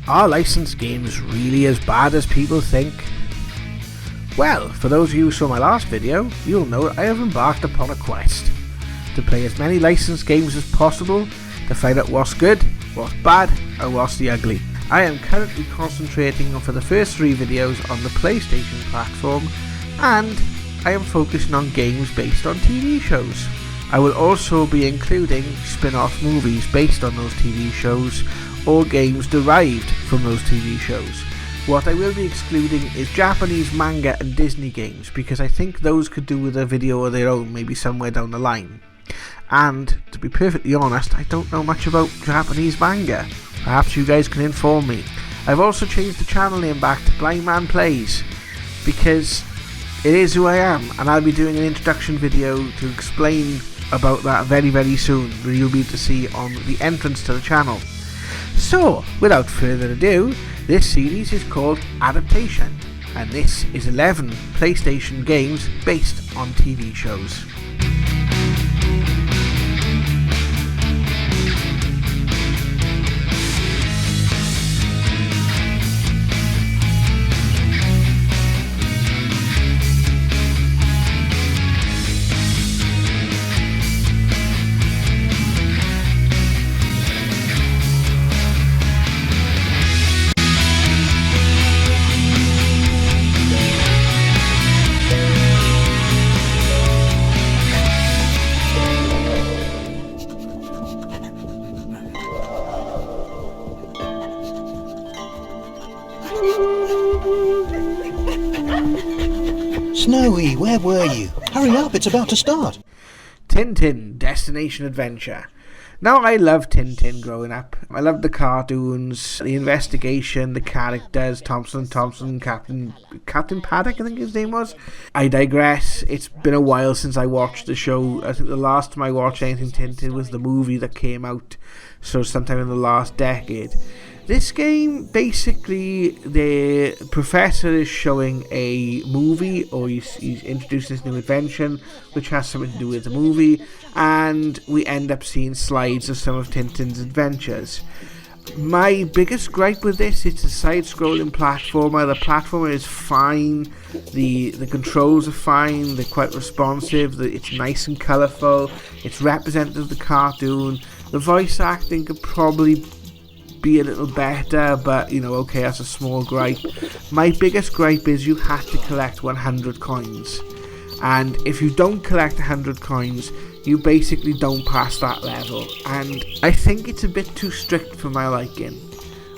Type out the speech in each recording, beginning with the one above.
Are licensed games really as bad as people think? Well, for those of you who saw my last video, you'll know that I have embarked upon a quest to play as many licensed games as possible to find out what's good, what's bad, and what's the ugly. I am currently concentrating for the first 3 videos on the PlayStation platform, and I am focusing on games based on TV shows. I will also be including spin-off movies based on those TV shows or games derived from those TV shows. What I will be excluding is Japanese manga and Disney games, because I think those could do with a video of their own maybe somewhere down the line. And to be perfectly honest, I don't know much about Japanese manga. Perhaps you guys can inform me. I've also changed the channel name back to Blind Man Plays, because it is who I am, and I'll be doing an introduction video to explain about that very soon, where you'll be able to see on the entrance to the channel. So, without further ado, this series is called Adaptation, and this is 11 PlayStation games based on TV shows. Snowy, where were you? Hurry up, it's about to start. Tintin, Destination Adventure. Now, I loved Tintin growing up. I loved the cartoons, the investigation, the characters, Thompson, Captain Paddock, I think his name was. I digress. It's been a while since I watched the show. I think the last time I watched anything Tintin was the movie that came out, so sometime in the last decade. This game, basically, the professor is showing a movie, or he's introducing this new invention, which has something to do with the movie, and we end up seeing slides of some of Tintin's adventures. My biggest gripe with this, it's a side-scrolling platformer. The platformer is fine, the controls are fine, they're quite responsive, it's nice and colourful, it's representative of the cartoon. The voice acting could probably be a little better, but okay, that's a small gripe. My biggest gripe is you have to collect 100 coins, and if you don't collect 100 coins, you basically don't pass that level, and I think it's a bit too strict for my liking.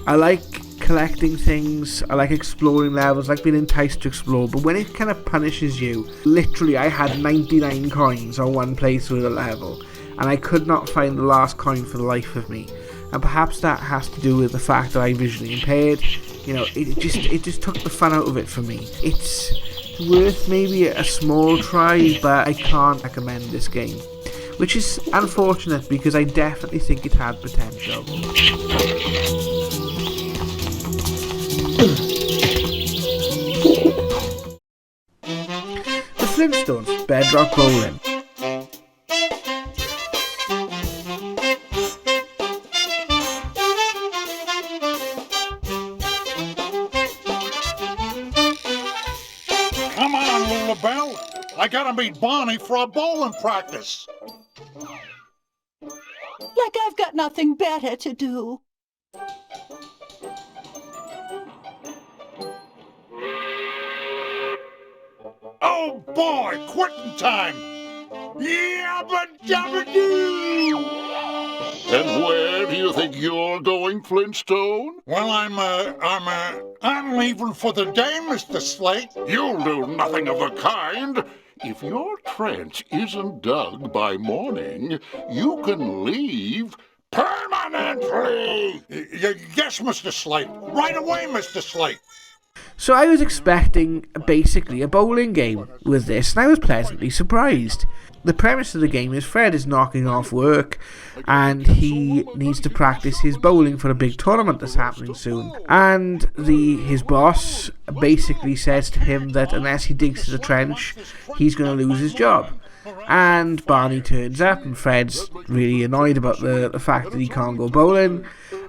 I like collecting things, I like exploring levels, I like being enticed to explore, but when it kind of punishes you, literally I had 99 coins on one playthrough of the level, and I could not find the last coin for the life of me. And perhaps that has to do with the fact that I'm visually impaired. It just took the fun out of it for me. It's worth maybe a small try, but I can't recommend this game, which is unfortunate because I definitely think it had potential. The Flinstones, Bedrock Rolling. I gotta meet Bonnie for a bowling practice. Like I've got nothing better to do. Oh boy, quitting time! Yabba dabba doo! And where do you think you're going, Flintstone? Well, I'm leaving for the day, Mr. Slate. You'll do nothing of the kind. If your trench isn't dug by morning, you can leave permanently. Yes, Mr. Slate. Right away, Mr. Slate. So I was expecting basically a bowling game with this, and I was pleasantly surprised. The premise of the game is Fred is knocking off work and he needs to practice his bowling for a big tournament that's happening soon. And his boss basically says to him that unless he digs his trench, he's going to lose his job. And Barney turns up and Fred's really annoyed about the fact that he can't go bowling.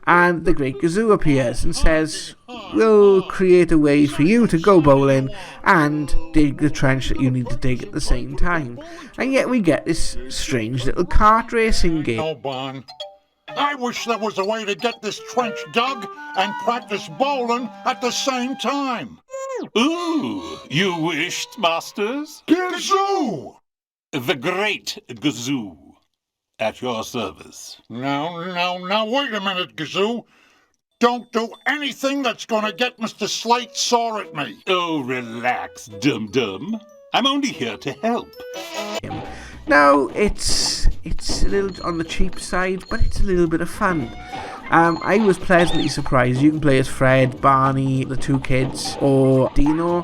and the Great Gazoo appears and says, we'll create a way for you to go bowling and dig the trench that you need to dig at the same time. And yet we get this strange little kart racing game. No, Bon. I wish there was a way to get this trench dug and practice bowling at the same time. Ooh, you wished, Masters? Gazoo! The Great Gazoo, at your service. Now, wait a minute, Gazoo. Don't do anything that's gonna get Mr. Slate sore at me. Oh, relax, dum-dum. I'm only here to help. Now, it's a little on the cheap side, but it's a little bit of fun. I was pleasantly surprised. You can play as Fred, Barney, the two kids, or Dino,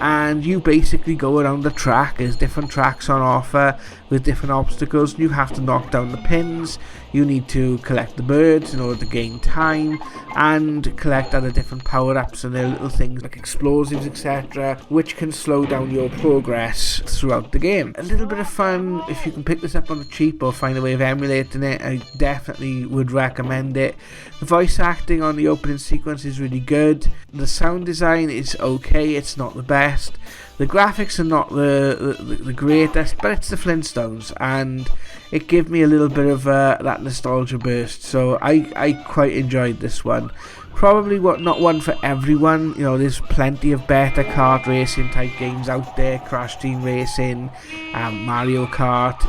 and you basically go around the track. There's different tracks on offer with different obstacles, and you have to knock down the pins. You need to collect the birds in order to gain time, and collect other different power-ups and their little things like explosives, etc., which can slow down your progress throughout the game. A little bit of fun. If you can pick this up on the cheap or find a way of emulating it, I definitely would recommend it. The voice acting on the opening sequence is really good. The sound design is okay, it's not the best. The graphics are not the greatest, but it's the Flintstones, and it gave me a little bit of that nostalgia burst, so I quite enjoyed this one. Probably not one for everyone. You know, there's plenty of better kart racing type games out there, Crash Team Racing, Mario Kart,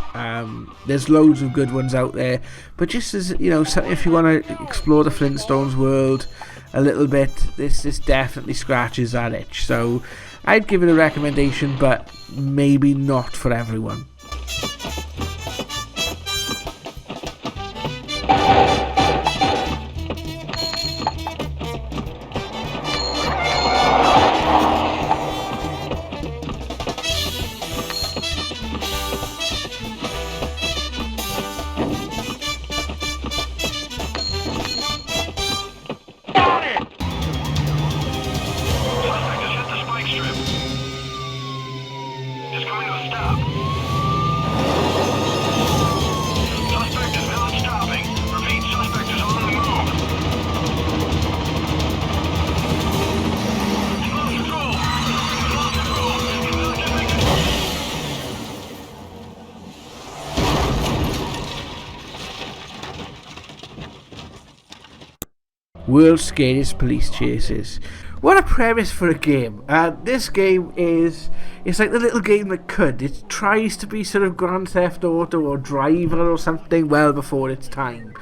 there's loads of good ones out there, but just as, you know, if you want to explore the Flintstones world a little bit, this definitely scratches that itch, so I'd give it a recommendation, but maybe not for everyone. World's Scariest Police Chases. What a premise for a game. This game it's like the little game that could. It tries to be sort of Grand Theft Auto or Driver or something well before its time.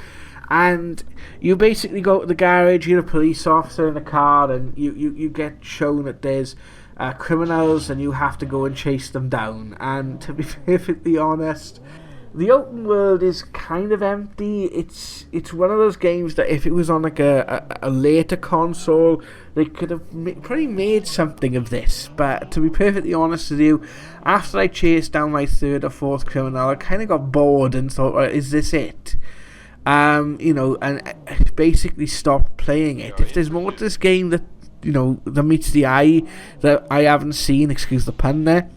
And you basically go to the garage, you're a police officer in a car, and you get shown that there's criminals and you have to go and chase them down. And to be perfectly honest, the open world is kind of empty. It's one of those games that if it was on like a later console, they could have probably made something of this. But to be perfectly honest with you, after I chased down my third or fourth criminal, I kind of got bored and thought, well, is this it? You know, and I basically stopped playing it. If there's more to this game that, you know, that meets the eye that I haven't seen, excuse the pun there,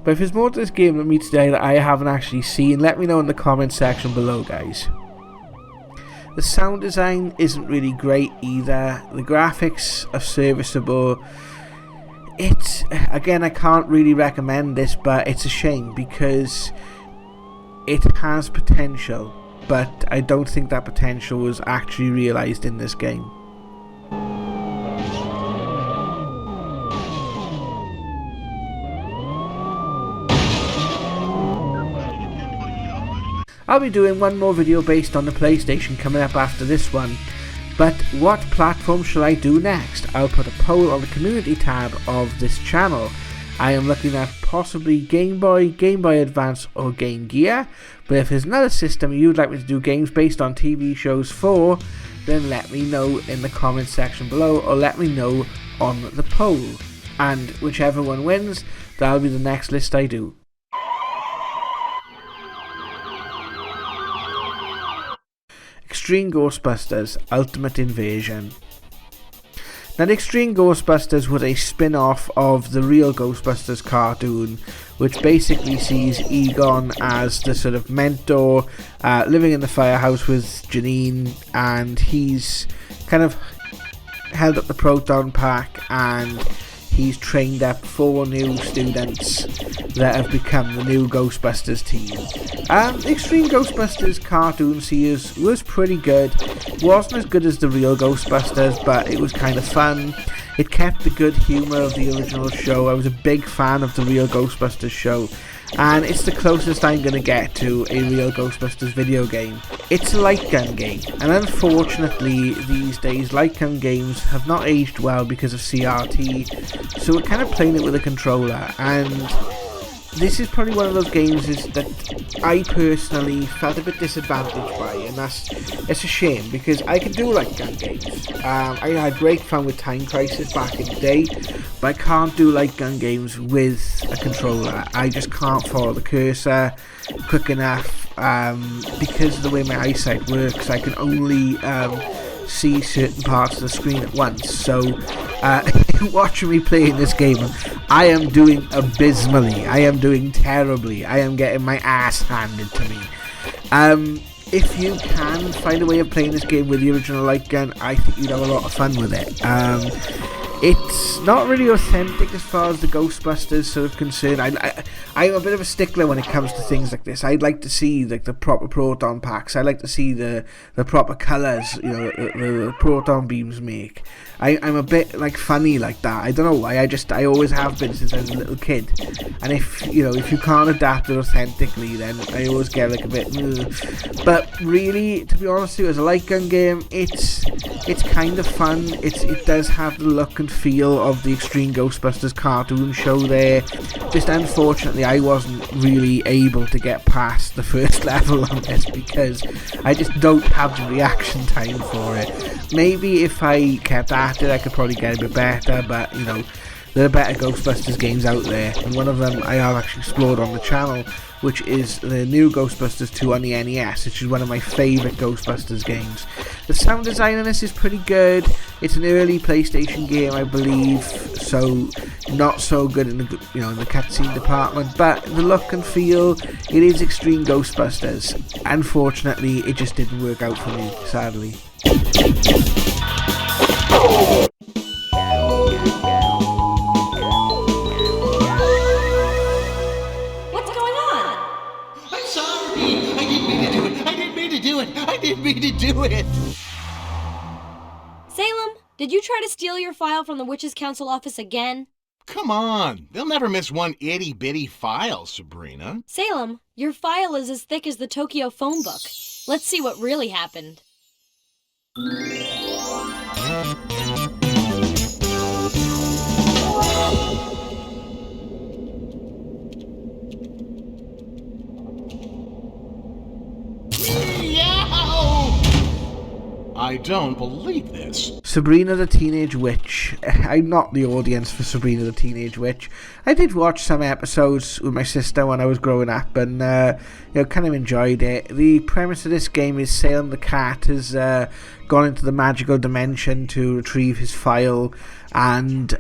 but if there's more to this game that meets the eye that I haven't actually seen, let me know in the comment section below, guys. The sound design isn't really great either. The graphics are serviceable. It's, again, I can't really recommend this, but it's a shame because it has potential, but I don't think that potential was actually realised in this game. I'll be doing one more video based on the PlayStation coming up after this one, but what platform shall I do next? I'll put a poll on the community tab of this channel. I am looking at possibly Game Boy, Game Boy Advance or Game Gear, but if there's another system you'd like me to do games based on TV shows for, then let me know in the comment section below or let me know on the poll, and whichever one wins, that'll be the next list I do. Extreme Ghostbusters Ultimate Invasion. Now, the Extreme Ghostbusters was a spin-off of the real Ghostbusters cartoon, which basically sees Egon as the sort of mentor, living in the firehouse with Janine, and he's kind of held up the proton pack, and he's trained up 4 new students that have become the new Ghostbusters team. The Extreme Ghostbusters cartoon series was pretty good. It wasn't as good as the real Ghostbusters, but it was kind of fun. It kept the good humour of the original show. I was a big fan of the real Ghostbusters show, and it's the closest I'm going to get to a real Ghostbusters video game. It's a light gun game, and unfortunately these days light gun games have not aged well because of CRT, so we're kind of playing it with a controller, and this is probably one of those games that I personally felt a bit disadvantaged by, and it's a shame, because I can do light gun games. I had great fun with Time Crisis back in the day, but I can't do light gun games with a controller. I just can't follow the cursor quick enough, because of the way my eyesight works. I can only see certain parts of the screen at once, so watching me playing this game, I am doing abysmally, I am doing terribly, I am getting my ass handed to me. If you can find a way of playing this game with the original light gun, I think you'd have a lot of fun with it. It's not really authentic as far as the Ghostbusters sort of concerned. I'm a bit of a stickler when it comes to things like this. I'd like to see like the proper proton packs. I like to see the proper colours, the proton beams make. I'm a bit like funny like that. I don't know why. I always have been since I was a little kid. And if you can't adapt it authentically, then I always get like a bit. But really, to be honest with you, as a light gun game, it's kind of fun. It does have the look and feel of the Extreme Ghostbusters cartoon show there. Just unfortunately, I wasn't really able to get past the first level on this because I just don't have the reaction time for it. Maybe if I kept at it, I could probably get a bit better, but there are better Ghostbusters games out there, and one of them I have actually explored on the channel, which is the new Ghostbusters 2 on the NES, which is one of my favourite Ghostbusters games. The sound design on this is pretty good. It's an early PlayStation game, I believe, so not so good in the in the cutscene department, but the look and feel, it is Extreme Ghostbusters. Unfortunately, it just didn't work out for me, sadly. I didn't mean to do it! Salem, did you try to steal your file from the Witches' Council office again? Come on, they'll never miss one itty-bitty file, Sabrina. Salem, your file is as thick as the Tokyo phone book. Let's see what really happened. I don't believe this. Sabrina the Teenage Witch. I'm not the audience for Sabrina the Teenage Witch. I did watch some episodes with my sister when I was growing up, and kind of enjoyed it. The premise of this game is Salem the cat has gone into the magical dimension to retrieve his file, and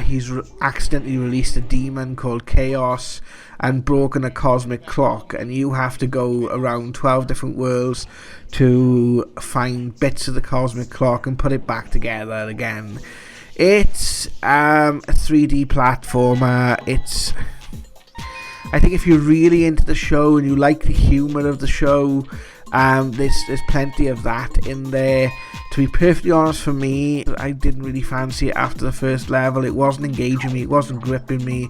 he's accidentally released a demon called Chaos and broken a cosmic clock, and you have to go around 12 different worlds to find bits of the cosmic clock and put it back together again. It's a 3D platformer. I think if you're really into the show and you like the humour of the show, there's plenty of that in there. To be perfectly honest, for me, I didn't really fancy it after the first level. It wasn't engaging me, it wasn't gripping me.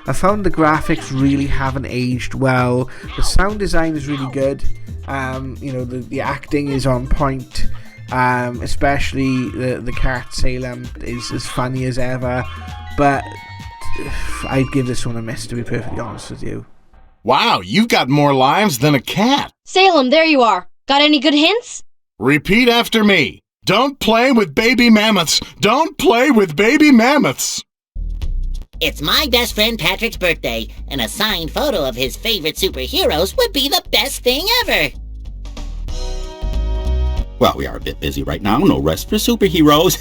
I found the graphics really haven't aged well. The sound design is really good. The acting is on point. Especially the cat Salem is as funny as ever. But I'd give this one a miss, to be perfectly honest with you. Wow, you've got more lives than a cat. Salem, there you are. Got any good hints? Repeat after me. Don't play with baby mammoths. Don't play with baby mammoths. It's my best friend Patrick's birthday, and a signed photo of his favorite superheroes would be the best thing ever. Well, we are a bit busy right now. No rest for superheroes.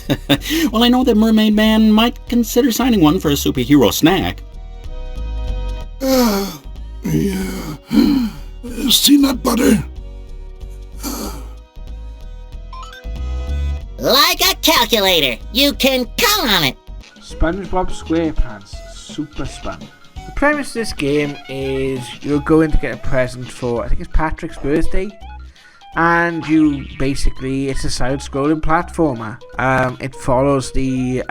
Well, I know that Mermaid Man might consider signing one for a superhero snack. Yeah. See nut butter? Like a calculator, you can count on it. Spongebob Squarepants Super Spun. The premise of this game is you're going to get a present for, I think it's Patrick's birthday, and you basically, it's a side-scrolling platformer. It follows the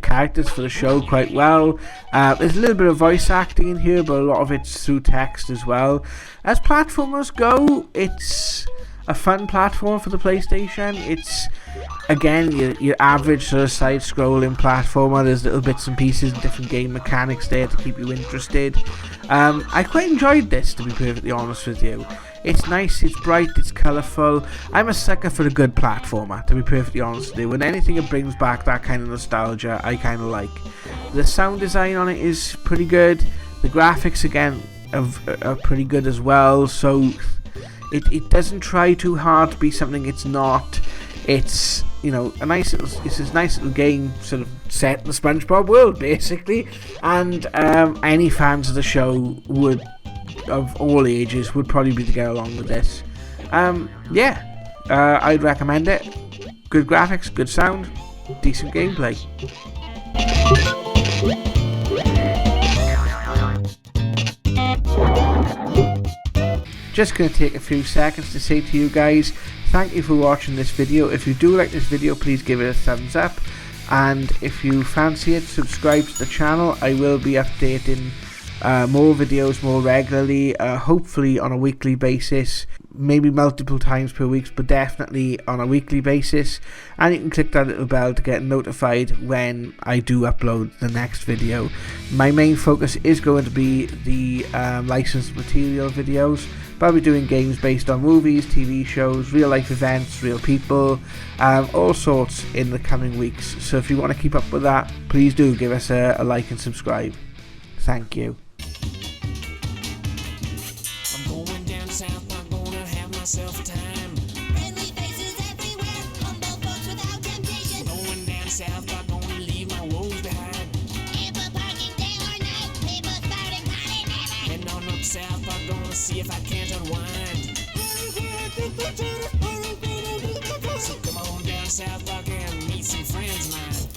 characters for the show quite well. There's a little bit of voice acting in here, but a lot of it's through text as well. As platformers go, it's a fun platform for the PlayStation. It's, again, your average sort of side-scrolling platformer. There's little bits and pieces and different game mechanics there to keep you interested. I quite enjoyed this, to be perfectly honest with you. It's nice, it's bright, it's colourful. I'm a sucker for a good platformer, to be perfectly honest with you. When anything that brings back that kind of nostalgia, I kind of like. The sound design on it is pretty good. The graphics, again, are pretty good as well. So it doesn't try too hard to be something it's not. It's, you know, it's this nice little game sort of set in the SpongeBob world, basically. And any fans of the show of all ages would probably be to get along with this. I'd recommend it. Good graphics, good sound, decent gameplay. Just going to take a few seconds to say to you guys, thank you for watching this video. If you do like this video, please give it a thumbs up, and if you fancy it, subscribe to the channel. I will be updating more videos more regularly, hopefully on a weekly basis, maybe multiple times per week, but definitely on a weekly basis. And you can click that little bell to get notified when I do upload the next video. My main focus is going to be the licensed material videos, but I'll be doing games based on movies, TV shows, real life events, real people, all sorts in the coming weeks. So if you want to keep up with that, please do give us a like and subscribe. Thank you. I'm going down south, I'm gonna have myself a time. Friendly faces everywhere, humble folks without temptation. Going down south, I'm gonna leave my woes behind. Ample parking day or night, people spouting party never. Heading on up south, I'm gonna see if I can't unwind. So come on down south, I can meet some friends of mine.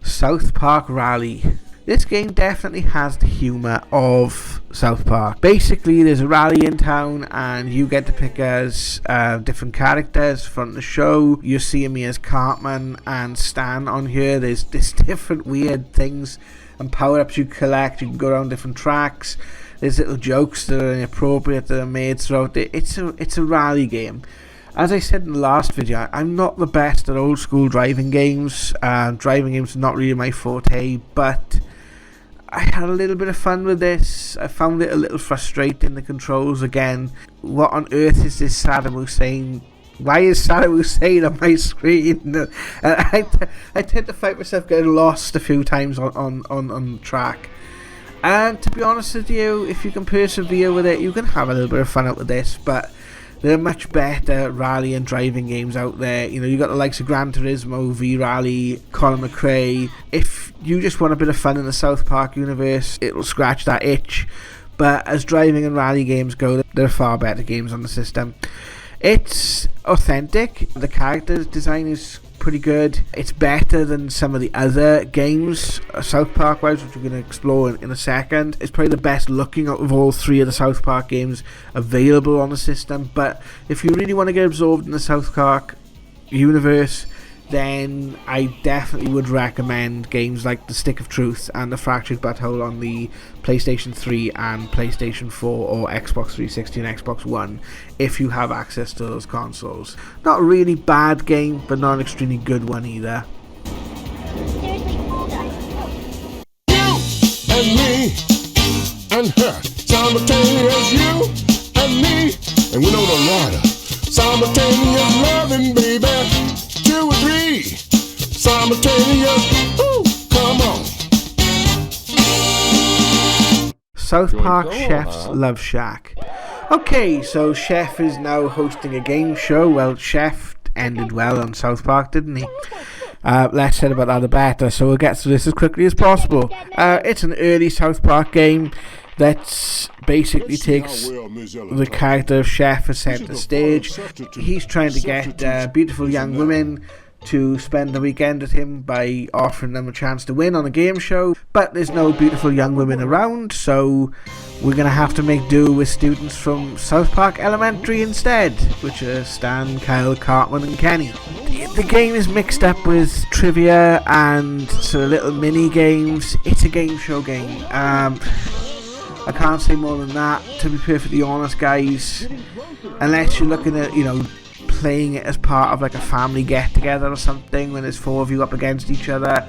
South Park Rally. This game definitely has the humour of South Park. Basically, there's a rally in town and you get to pick as different characters from the show. You're seeing me as Cartman and Stan on here. There's different weird things and power-ups you collect. You can go around different tracks. There's little jokes that are inappropriate that are made throughout it. It's a rally game. As I said in the last video, I'm not the best at old school driving games. Driving games are not really my forte, but I had a little bit of fun with this. I found it a little frustrating, the controls again. What on earth is this Saddam Hussein? Why is Saddam Hussein on my screen? I tend to find myself getting lost a few times on the track. And to be honest with you, if you can persevere with it, you can have a little bit of fun out with this, but there are much better rally and driving games out there. You know, you got the likes of Gran Turismo, V-Rally, Colin McRae. If you just want a bit of fun in the South Park universe, it'll scratch that itch. But as driving and rally games go, there are far better games on the system. It's authentic. The character design is pretty good. It's better than some of the other games, South Park wise, which we're going to explore in a second. It's probably the best looking out of all three of the South Park games available on the system. But if you really want to get absorbed in the South Park universe, then I definitely would recommend games like The Stick of Truth and The Fractured Butthole on the PlayStation 3 and PlayStation 4 or Xbox 360 and Xbox One if you have access to those consoles. Not a really bad game, but not an extremely good one either. You and me and her, simultaneous you and me, and we know the rider. Simultaneous loving, baby. 2 or 3 simultaneous. Ooh, come on. South Park Chef's Love Shack. Okay, so Chef is now hosting a game show. Well, Chef ended well on South Park, didn't he? Less said about that the better, so we'll get through this as quickly as possible. It's an early South Park game that basically takes the character of Chef as centre stage. He's trying to get beautiful young women to spend the weekend with him by offering them a chance to win on a game show, but there's no beautiful young women around, so we're going to have to make do with students from South Park Elementary instead, which are Stan, Kyle, Cartman and Kenny. The game is mixed up with trivia and sort of little mini games. It's a game show game. I can't say more than that, to be perfectly honest, guys, unless you're looking at, playing it as part of like a family get-together or something when there's 4 of you up against each other.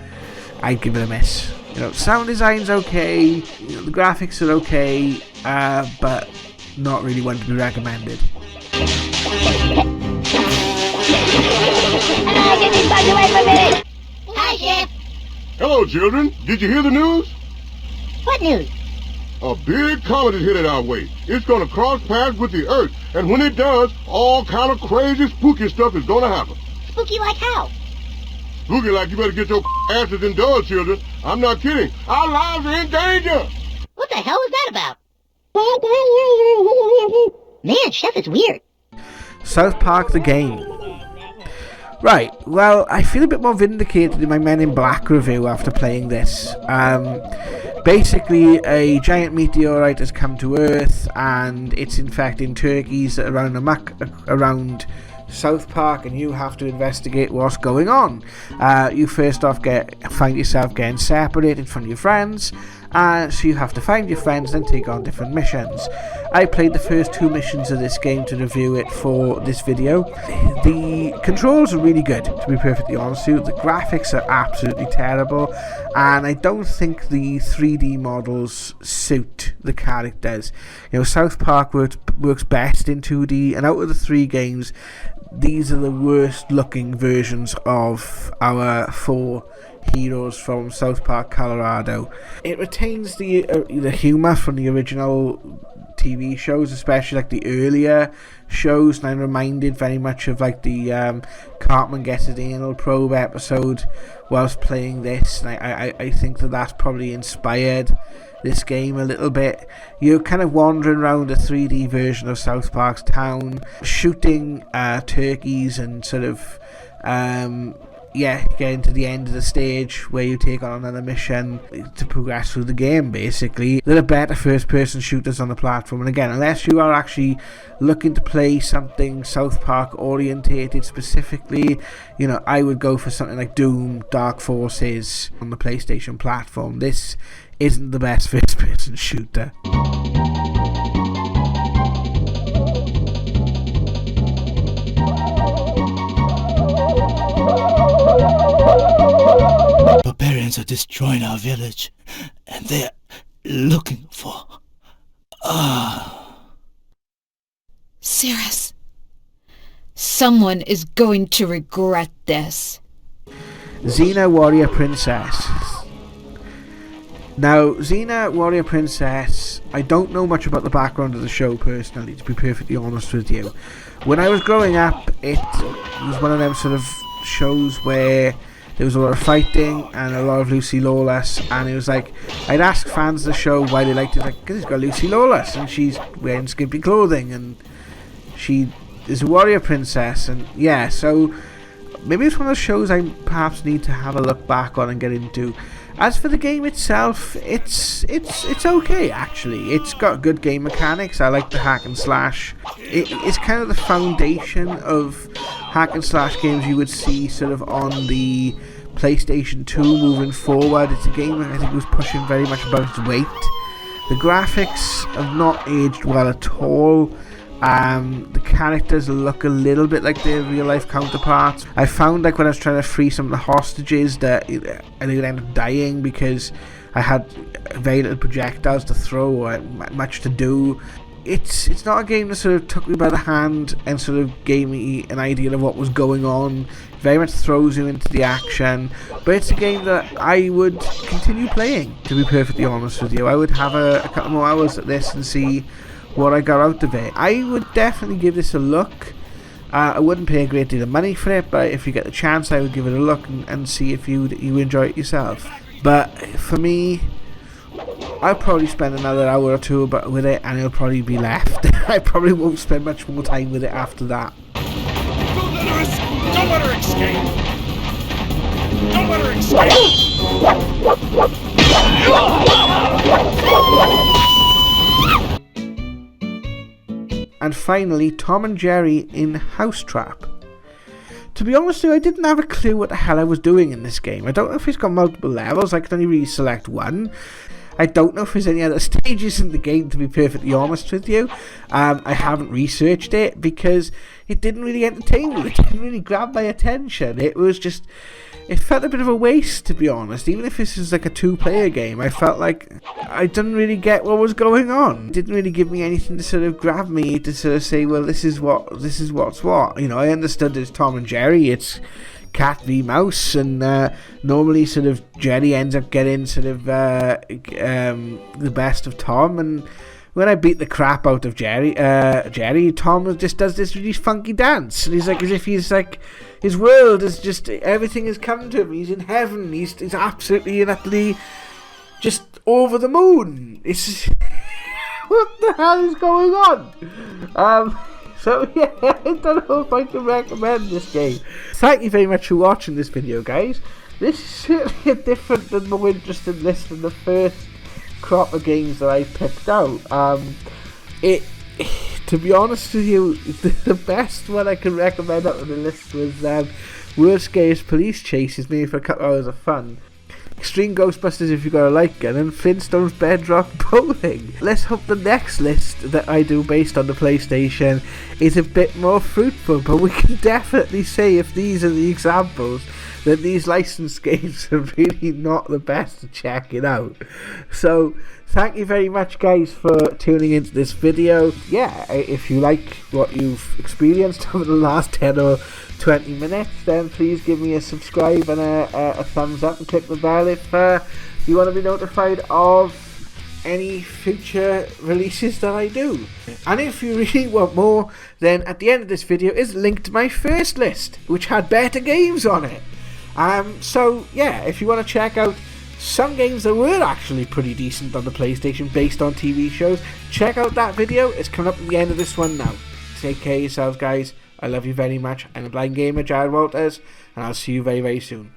I'd give it a miss. Sound design's okay, the graphics are okay, but not really one to be recommended. Hi, Chef. Hello, children. Did you hear the news? What news? A big comet is headed our way. It's gonna cross paths with the Earth, and when it does, all kind of crazy, spooky stuff is gonna happen. Spooky like how? Spooky like you better get your asses indoors, children. I'm not kidding. Our lives are in danger. What the hell is that about? Man, Chef is weird. South Park the game. Right, well, I feel a bit more vindicated in my Men in Black review after playing this. Basically, a giant meteorite has come to Earth and it's infecting turkeys that are running amok around South Park, and you have to investigate what's going on. You first off find yourself getting separated from your friends, so you have to find your friends and take on different missions. I played the first 2 missions of this game to review it for this video. The controls are really good, to be perfectly honest with you. The graphics are absolutely terrible, and I don't think the 3D models suit the characters. South Park works best in 2D, and out of the 3 games, these are the worst looking versions of our 4 heroes from South Park, Colorado. It retains the humour from the original TV shows, especially like the earlier shows, and I'm reminded very much of like the Cartman Gets His Anal Probe episode whilst playing this, and I think that's probably inspired this game a little bit. You're kind of wandering around a 3D version of South Park's town, shooting turkeys and sort of getting to the end of the stage where you take on another mission to progress through the game. Basically, there are better first person shooters on the platform, and again, unless you are actually looking to play something South Park orientated specifically, I would go for something like Doom, Dark Forces on the PlayStation platform. This isn't the best first person shooter. Barbarians are destroying our village, and they're looking for... Cirrus, someone is going to regret this. Xena Warrior Princess. Now, Xena Warrior Princess, I don't know much about the background of the show personally, to be perfectly honest with you. When I was growing up, it was one of them sort of shows where there was a lot of fighting and a lot of Lucy Lawless, and it was like, I'd ask fans of the show why they liked it, like, because it's got Lucy Lawless and she's wearing skimpy clothing and she is a warrior princess, and yeah, so maybe it's one of those shows I perhaps need to have a look back on and get into. As for the game itself, it's okay actually. It's got good game mechanics. I like the hack and slash. It's kind of the foundation of hack and slash games you would see sort of on the PlayStation 2 moving forward. It's a game that I think was pushing very much above its weight. The graphics have not aged well at all. The characters look a little bit like their real life counterparts. I found like when I was trying to free some of the hostages that I would end up dying because I had very little projectiles to throw or much to do. It's not a game that sort of took me by the hand and sort of gave me an idea of what was going on. It very much throws you into the action, but it's a game that I would continue playing, to be perfectly honest with you. I would have a couple more hours at this and see what I got out of it. I would definitely give this a look. I wouldn't pay a great deal of money for it, but if you get the chance, I would give it a look and see if you enjoy it yourself. But for me, I'll probably spend another hour or two with it, and it'll probably be left. I probably won't spend much more time with it after that. Don't let her escape! Don't let her escape! And finally, Tom and Jerry in Housetrap. To be honest with you, I didn't have a clue what the hell I was doing in this game. I don't know if it's got multiple levels, I can only really select one. I don't know if there's any other stages in the game, to be perfectly honest with you. I haven't researched it because it didn't really entertain me. It didn't really grab my attention. It was just... It felt a bit of a waste, to be honest. Even if this is like a 2-player game, I felt like I didn't really get what was going on. It didn't really give me anything to sort of grab me to sort of say, well, this is what's what. You know, I understood it's Tom and Jerry. It's cat v mouse, and normally sort of Jerry ends up getting sort of the best of Tom, and when I beat the crap out of Jerry, Tom just does this really funky dance, and he's like, as if he's like, his world is just, everything has come to him, he's in heaven, he's absolutely and utterly just over the moon. It's what the hell is going on? So yeah, I don't know if I can recommend this game. Thank you very much for watching this video, guys. This is certainly a different and more interesting list than the first crop of games that I picked out. To be honest with you, the best one I can recommend out of the list was World's Scariest Police Chases, maybe for a couple hours of fun. Extreme Ghostbusters if you got a light gun, and Flintstones Bedrock Bowling. Let's hope the next list that I do based on the PlayStation is a bit more fruitful, but we can definitely say, if these are the examples, that these licensed games are really not the best to check it out. So thank you very much, guys, for tuning into this video. Yeah, if you like what you've experienced over the last 10 or 20 minutes, then please give me a subscribe and a thumbs up, and click the bell if you want to be notified of any future releases that I do. And if you really want more, then at the end of this video is linked to my first list, which had better games on it. So yeah, if you want to check out some games that were actually pretty decent on the PlayStation based on TV shows, check out that video. It's coming up at the end of this one now. Take care of yourselves, guys. I love you very much. I'm a blind gamer, Jared Walters, and I'll see you very, very soon.